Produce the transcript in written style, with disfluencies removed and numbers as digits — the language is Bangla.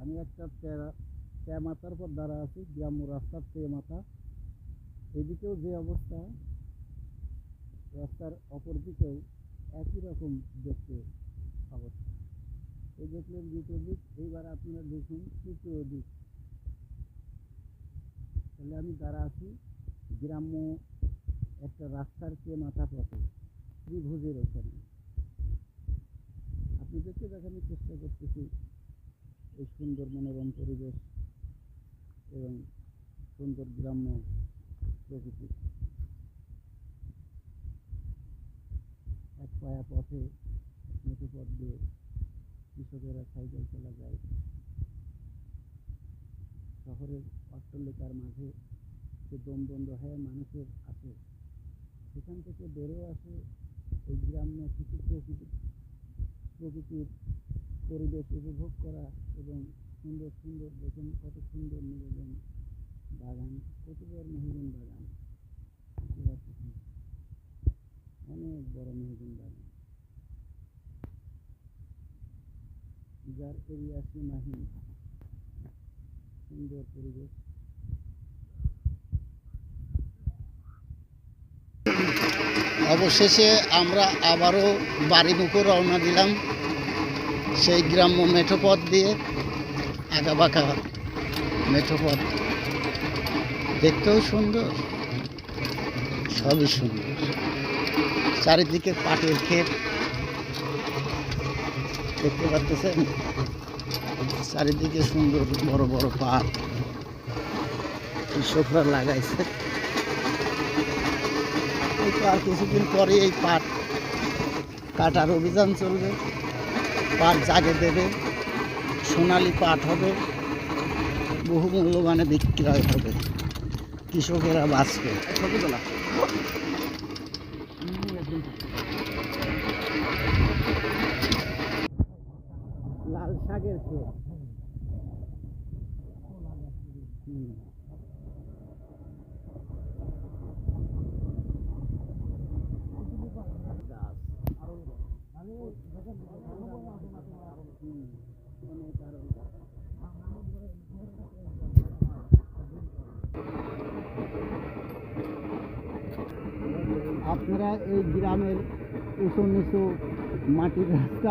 আমি একটা মাথার পর দাঁড়া আছি, গ্রাম্য রাস্তার মাথা। এদিকেও যে অবস্থা, রাস্তার অপর দিকেও একই রকম দেখতে অবস্থা। এই দেখলেন দ্বিতীয় দিক, এইবার আপনারা দেখুন তৃতীয় দিক। তাহলে আমি দাঁড়া আছি গ্রাম্য একটা রাস্তার মাথা পথে, ত্রিভুজের ওখানে। আপনাদেরকে দেখানোর চেষ্টা করতেছি এই সুন্দর মনোরম পরিবেশ এবং সুন্দর গ্রাম্য প্রকৃতি। এক পায়া পথে, মেঠো পথ দিয়ে কৃষকেরা সাইকেল চালা যায়। শহরের অট্টালিকার মাঝে যে দম বন্ধ হয়ে মানুষের আসে, সেখান থেকে বেরোয় আসে এই গ্রাম্য কিছু প্রকৃতির পরিবেশ উপভোগ করা এবং সুন্দর সুন্দর দেখুন কত সুন্দর নিবেদন বাগান, কত বড় মেহগুন বাগান, অনেক বড় মেহগুন বাগান, যার এরিয়া সীমাহীন। সুন্দর পরিবেশ। অবশেষে আমরা আবারও বাড়িমুখো রওনা দিলাম, সেই গ্রাম্য মেঠো পথ দিয়ে। আঁকা বাঁকা মেঠো পথ, দেখতেও সুন্দর, সবই সুন্দর। চারিদিকে পাটের ক্ষেত দেখতে পাচ্ছেন, চারিদিকে সুন্দর বড় বড় পাট কৃষকরা লাগাইছে। আর কিছুদিন পরে এই পাট কাটার অভিযান চলবে, পাট জাগে দেবে, সোনালি পাট হবে, বহু মূল্যবানে বিক্রয় হবে, কৃষকেরা বাঁচবে। লাল শাকের ক্ষেত। আপনারা এই গ্রামের উঁচু নিচু মাটির রাস্তা